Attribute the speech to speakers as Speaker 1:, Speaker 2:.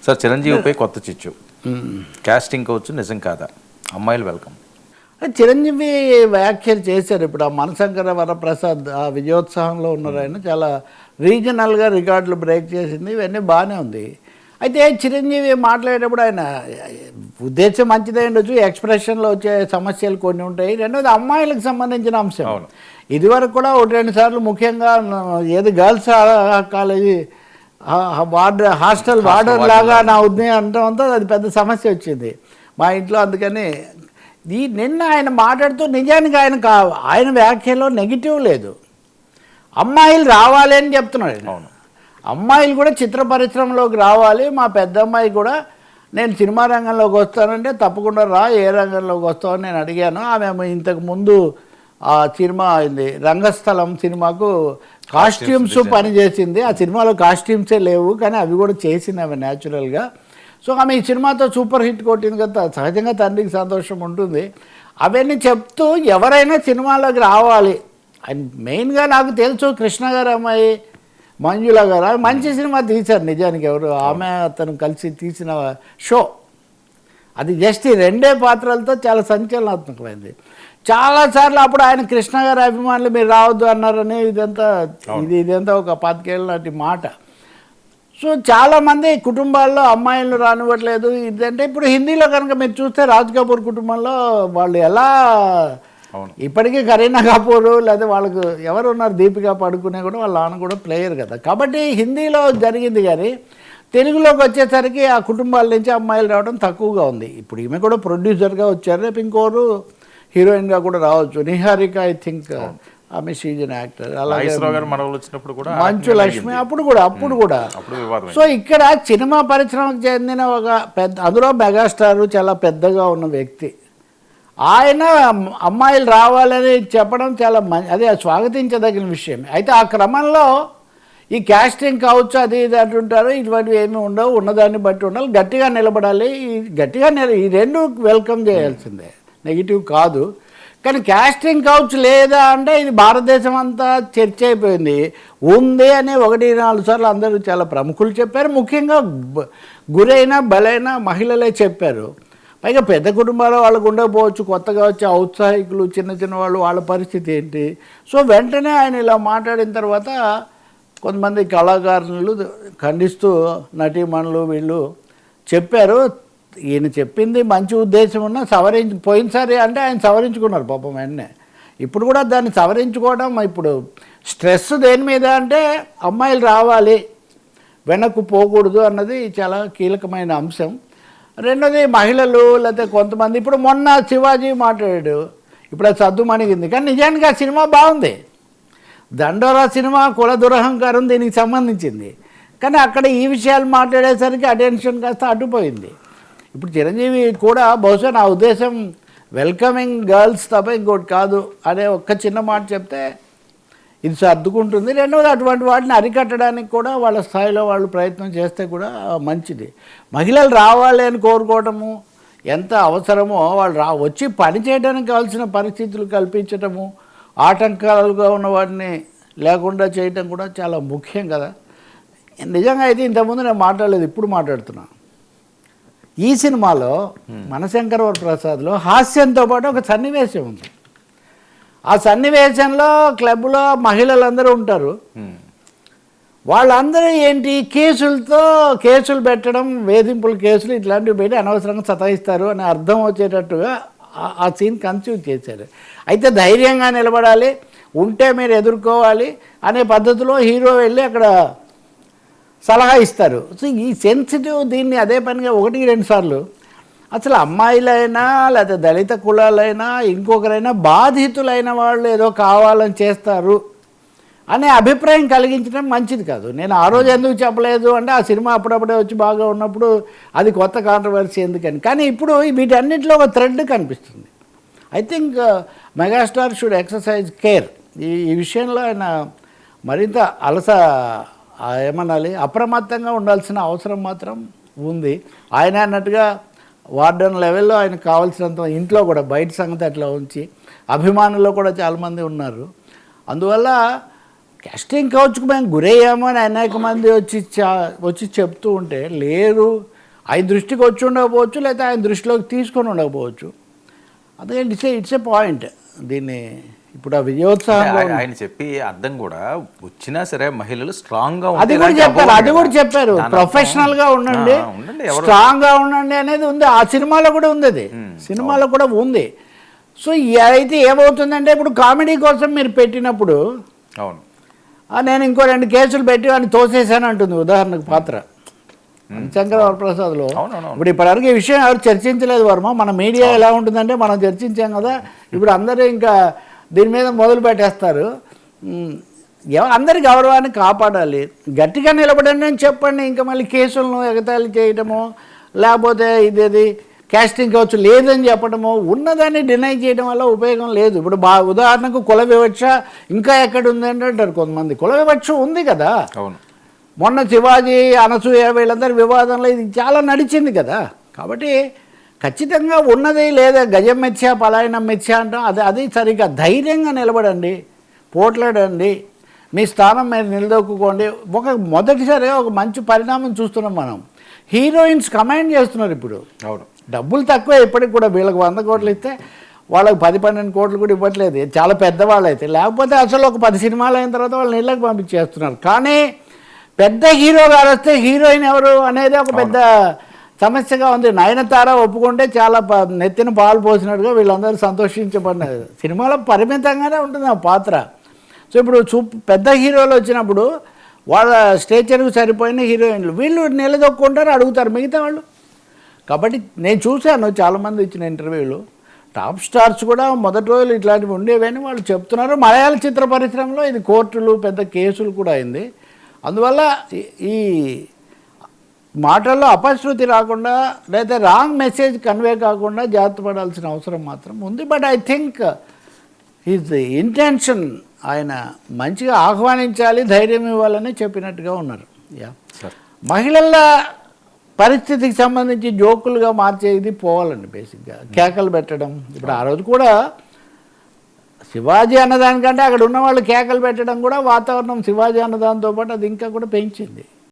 Speaker 1: Sir చిరంజీవిపై కొత్త చిచ్చు casting కావచ్చు, నిజం కాదా? అమ్మాయిలు వెల్కమ్.
Speaker 2: చిరంజీవి వ్యాఖ్యలు చేశారు. ఇప్పుడు ఆ మనశంకర వరప్రసాద్ ఆ విజయోత్సవంలో ఉన్నారు. ఆయన చాలా రీజనల్గా రికార్డులు బ్రేక్ చేసింది, ఇవన్నీ బాగానే ఉంది. అయితే చిరంజీవి మాట్లాడేటప్పుడు ఆయన ఉద్దేశం మంచిదే ఉండొచ్చు, ఎక్స్ప్రెషన్లో వచ్చే సమస్యలు కొన్ని ఉంటాయి. రెండోది అమ్మాయిలకు సంబంధించిన అంశం. ఇదివరకు కూడా 1-2 సార్లు ముఖ్యంగా ఏది గర్ల్స్ కాలేజీ హాస్టల్ వార్డర్ లాగా నా ఉద్దేశం అంతా అది పెద్ద సమస్య వచ్చింది మా ఇంట్లో. అందుకని నిన్న ఆయన మాట్లాడుతూ నిజానికి ఆయన వ్యాఖ్యలో నెగిటివ్ లేదు. అమ్మాయిలు రావాలి అని చెప్తున్నాడు. అమ్మాయిలు కూడా చిత్ర పరిశ్రమలోకి రావాలి. మా పెద్ద అమ్మాయి కూడా నేను సినిమా రంగంలోకి వస్తానంటే తప్పకుండా రా, ఏ రంగంలోకి వస్తావని నేను అడిగాను. ఆమె ఇంతకుముందు ఆ సినిమా అయింది రంగస్థలం సినిమాకు కాస్ట్యూమ్స్ పనిచేసింది. ఆ సినిమాలో కాస్ట్యూమ్సే లేవు, కానీ అవి కూడా చేసింది ఆమె న్యాచురల్గా. సో ఆమె ఈ సినిమాతో సూపర్ హిట్ కొట్టింది కదా, సహజంగా తండ్రికి సంతోషం ఉంటుంది. అవన్నీ చెప్తూ ఎవరైనా సినిమాలోకి రావాలి అని మెయిన్గా నాకు తెలుసు. కృష్ణ గారు అమ్మాయి మంజుల గారు ఆమె మంచి సినిమా తీశారు నిజానికి. ఎవరు ఆమె అతను కలిసి తీసిన షో అది జస్ట్ ఈ 2 పాత్రలతో చాలా సంచలనాత్మకమైంది. చాలాసార్లు అప్పుడు ఆయన కృష్ణ గారి అభిమానులు మీరు రావద్దు అన్నారని ఇదంతా ఒక 25 ఏళ్ళ నాటి మాట. సో చాలామంది కుటుంబాల్లో అమ్మాయిలు రానివ్వట్లేదు. ఇదంటే ఇప్పుడు హిందీలో కనుక మీరు చూస్తే రాజ్ కపూర్ కుటుంబంలో వాళ్ళు ఎలా ఇప్పటికీ కరీనా కపూర్ లేదా వాళ్ళకు ఎవరు ఉన్నారు, దీపికా పడుకునే కూడా వాళ్ళ నాన్న కూడా ప్లేయర్ కదా. కాబట్టి హిందీలో జరిగింది, కానీ తెలుగులోకి వచ్చేసరికి ఆ కుటుంబాల నుంచి అమ్మాయిలు రావడం తక్కువగా ఉంది. ఇప్పుడు ఈమె కూడా ప్రొడ్యూసర్గా వచ్చారు, రేపు ఇంకోరు హీరోయిన్గా కూడా రావచ్చు. నిహారిక ఐ థింక్ ఆమె సీజన్ యాక్టర్. అలాగే మంచు లక్ష్మి అప్పుడు కూడా. సో ఇక్కడ సినిమా పరిశ్రమకు చెందిన ఒక పెద్ద, అందులో మెగాస్టార్ చాలా పెద్దగా ఉన్న వ్యక్తి, ఆయన అమ్మాయిలు రావాలని చెప్పడం చాలా అదే స్వాగతించదగిన విషయం. అయితే ఆ క్రమంలో ఈ క్యాస్టింగ్ కావచ్చు, అది ఇది అంటుంటారు, ఇటువంటివి ఏమీ ఉండవు, ఉన్నదాన్ని బట్టి ఉండాలి, గట్టిగా నిలబడాలి. ఈ 2 వెల్కమ్ చేయాల్సిందే, నెగిటివ్ కాదు. కానీ క్యాస్టింగ్ కావచ్చు లేదా అంటే ఇది భారతదేశం అంతా చర్చ అయిపోయింది. ఉంది అని 1-4 సార్లు అందరూ చాలా ప్రముఖులు చెప్పారు. ముఖ్యంగా గురైన బలైన మహిళలే చెప్పారు. పైగా పెద్ద కుటుంబాల వాళ్ళకు ఉండకపోవచ్చు, కొత్తగా వచ్చే ఔత్సాహికులు చిన్న వాళ్ళు, వాళ్ళ పరిస్థితి ఏంటి? సో వెంటనే ఆయన ఇలా మాట్లాడిన తర్వాత కొంతమంది కళాకారులు ఖండిస్తూ నటీమణులు వీళ్ళు చెప్పారు. ఈయన చెప్పింది మంచి ఉద్దేశం ఉన్నా పోయినసారి అంటే ఆయన సవరించుకున్నారు పాపం వెంటనే. ఇప్పుడు కూడా దాన్ని సవరించుకోవడం, ఇప్పుడు స్ట్రెస్ దేని మీద అంటే అమ్మాయిలు రావాలి, వెనక్కు పోకూడదు అన్నది చాలా కీలకమైన అంశం. రెండోది మహిళలు లేకపోతే కొంతమంది, ఇప్పుడు మొన్న శివాజీ మాట్లాడాడు, ఇప్పుడు అది సద్దుమణిగింది. కానీ నిజానికి ఆ సినిమా బాగుంది. దండోరా సినిమా కుల దురహంకారం దీనికి సంబంధించింది. కానీ అక్కడ ఈ విషయాలు మాట్లాడేసరికి అటెన్షన్ కాస్త అడ్డుపోయింది. ఇప్పుడు చిరంజీవి కూడా బహుశా నా ఉద్దేశం వెల్కమింగ్ గర్ల్స్ తప్ప ఇంకోటి కాదు అనే ఒక్క చిన్న మాట చెప్తే ఇది సర్దుకుంటుంది. రెండవది అటువంటి వాటిని అరికట్టడానికి కూడా వాళ్ళ స్థాయిలో వాళ్ళు ప్రయత్నం చేస్తే కూడా మంచిది. మహిళలు రావాలి అని కోరుకోవటము ఎంత అవసరమో, వాళ్ళు వచ్చి పని చేయడానికి కావాల్సిన పరిస్థితులు కల్పించటము, ఆటంకాలుగా ఉన్న వాటిని లేకుండా చేయటం కూడా చాలా ముఖ్యం కదా. నిజంగా అయితే ఇంతకుముందు నేను మాట్లాడలేదు, ఇప్పుడు మాట్లాడుతున్నాను. ఈ సినిమాలో మనశంకర వరప్రసాద్లో హాస్యంతో పాటు ఒక సన్నివేశం ఉంది. ఆ సన్నివేశంలో క్లబ్లో మహిళలందరూ ఉంటారు. వాళ్ళందరూ ఏంటి కేసులు పెట్టడం, వేధింపుల కేసులు ఇట్లాంటివి పెట్టి అనవసరంగా సతాయిస్తారు అని అర్థం వచ్చేటట్టుగా ఆ సీన్ కన్సీవ్ చేశారు. అయితే ధైర్యంగా నిలబడాలి, ఉంటే మీరు ఎదుర్కోవాలి అనే పద్ధతిలో హీరో వెళ్ళి అక్కడ సలహా ఇస్తారు. సో ఈ సెన్సిటివ్ దీన్ని అదే పనిగా 1-2 సార్లు అసలు అమ్మాయిలైనా లేకపోతే దళిత కులాలైనా ఇంకొకరైనా బాధితులైన వాళ్ళు ఏదో కావాలని చేస్తారు అనే అభిప్రాయం కలిగించడం మంచిది కాదు. నేను ఆ రోజు ఎందుకు చెప్పలేదు అంటే ఆ సినిమా అప్పుడప్పుడే వచ్చి బాగా ఉన్నప్పుడు అది కొత్త కాంట్రవర్సీ ఎందుకని. కానీ ఇప్పుడు వీటన్నిటిలో ఒక థ్రెడ్ కనిపిస్తుంది. I think megastar should exercise care. ఈ విషయంలో ఆయన మరింత ఏమనాలి, అప్రమత్తంగా ఉండాల్సిన అవసరం మాత్రం ఉంది. ఆయన అన్నట్టుగా వార్డెన్ లెవెల్లో ఆయనకు కావాల్సినంత ఇంట్లో కూడా, బయట సంగతి అట్లా ఉంచి అభిమానుల్లో కూడా చాలామంది ఉన్నారు. అందువల్ల కాస్టింగ్ కౌచ్కు మేము గురయ్యాము అని అనేక మంది వచ్చి చెప్తూ ఉంటే లేరు, ఆయన దృష్టికి వచ్చి ఉండకపోవచ్చు, లేకపోతే ఆయన దృష్టిలోకి తీసుకొని ఉండకపోవచ్చు. అదే ఇట్స్ ఏ పాయింట్. దీన్ని ఇప్పుడు ఆ విజయోత్సాహంలో
Speaker 1: ఆయన చెప్పి అర్థం కూడా వచ్చినా సరే మహిళలు స్ట్రాంగ్ గా
Speaker 2: అది కూడా చెప్పారు ప్రొఫెషనల్ గా ఉండండి, స్ట్రాంగ్ గా ఉండండి అనేది ఉంది. ఆ సినిమాలో కూడా ఉంది, అది సినిమాలో కూడా ఉంది. సో అయితే ఏమవుతుందంటే ఇప్పుడు కామెడీ కోసం మీరు పెట్టినప్పుడు
Speaker 1: అవును
Speaker 2: నేను ఇంకో 2 కేసులు పెట్టి వాడిని తోసేసాను అంటుంది ఉదాహరణకు పాత్ర శంకర వరప్రసాద్లో. ఇప్పుడు ఇప్పటివరకు ఈ విషయం ఎవరు చర్చించలేదు వర్మ. మన మీడియా ఎలా ఉంటుందంటే మనం చర్చించాం కదా, ఇప్పుడు అందరూ ఇంకా దీని మీద మొదలు పెట్టేస్తారు. అందరి గౌరవాన్ని కాపాడాలి, గట్టిగా నిలబడండి అని చెప్పండి. ఇంకా మళ్ళీ కేసులను ఎగతాళి చేయటము, లేకపోతే ఇదేది క్యాస్టింగ్ కావచ్చు లేదని చెప్పడము, ఉన్నదాన్ని డినై చేయడం వల్ల ఉపయోగం లేదు. ఇప్పుడు ఉదాహరణకు కుల వివక్ష ఇంకా ఎక్కడ ఉంది అంటే అంటారు కొంతమంది. కుల వివక్ష ఉంది కదా,
Speaker 1: అవును.
Speaker 2: మొన్న శివాజీ అనసూయ వీళ్ళందరి వివాదంలో ఇది చాలా నడిచింది కదా. కాబట్టి ఖచ్చితంగా ఉన్నది లేదా గజం మెచ్చా పలాయనం మెచ్చా అంటాం, అది సరిగ్గా ధైర్యంగా నిలబడండి, పోట్లాడండి, మీ స్థానం మీరు నిలదొక్కుకోండి. మొదటిసారిగా ఒక మంచి పరిణామం చూస్తున్నాం మనం. హీరోయిన్స్ కమాండ్ చేస్తున్నారు ఇప్పుడు.
Speaker 1: అవును,
Speaker 2: డబ్బులు తక్కువ ఇప్పటికి కూడా. వీళ్ళకి 100 కోట్లు ఇస్తే వాళ్ళకి 10-12 కోట్లు కూడా ఇవ్వట్లేదు, చాలా పెద్దవాళ్ళు అయితే. లేకపోతే అసలు ఒక 10 సినిమాలు అయిన తర్వాత వాళ్ళని ఇళ్ళకి పంపించేస్తున్నారు. కానీ పెద్ద హీరో గారు వస్తే హీరోయిన్ ఎవరు అనేది ఒక పెద్ద సమస్యగా ఉంది. నయనతార ఒప్పుకుంటే చాలా నెత్తిన పాలు పోసినట్టుగా వీళ్ళందరూ సంతోషించబడినారు. సినిమాలో పరిమితంగానే ఉంటుంది ఆ పాత్ర. సో ఇప్పుడు పెద్ద హీరోలు వచ్చినప్పుడు వాళ్ళ స్టేచర్కి సరిపోయిన హీరోయిన్లు వీళ్ళు నిలదొక్కుంటారు, అడుగుతారు మిగతా వాళ్ళు. కాబట్టి నేను చూశాను చాలామంది ఇచ్చిన ఇంటర్వ్యూలు, టాప్ స్టార్స్ కూడా మొదటి రోజులు ఇట్లాంటివి ఉండేవని వాళ్ళు చెప్తున్నారు. మలయాళ చిత్ర పరిశ్రమలో ఇది కోర్టులు పెద్ద కేసులు కూడా అయింది. అందువల్ల ఈ మాటల్లో అపశృతి రాకుండా లేదా రాంగ్ మెసేజ్ కన్వే కాకుండా జాగ్రత్త పడాల్సిన అవసరం మాత్రం ఉంది. But I think his intention ఆయన మంచిగా ఆహ్వానించాలి, ధైర్యం ఇవ్వాలని చెప్పినట్టుగా ఉన్నారు. మహిళల పరిస్థితికి సంబంధించి జోకులుగా మార్చేది పోవాలండి. బేసిక్గా కేకలు పెట్టడం. ఇప్పుడు ఆ రోజు కూడా శివాజీ అన్నదానికంటే అక్కడ ఉన్న వాళ్ళు కేకలు పెట్టడం కూడా వాతావరణం శివాజీ అన్నదానితో పాటు అది ఇంకా కూడా పెంచింది.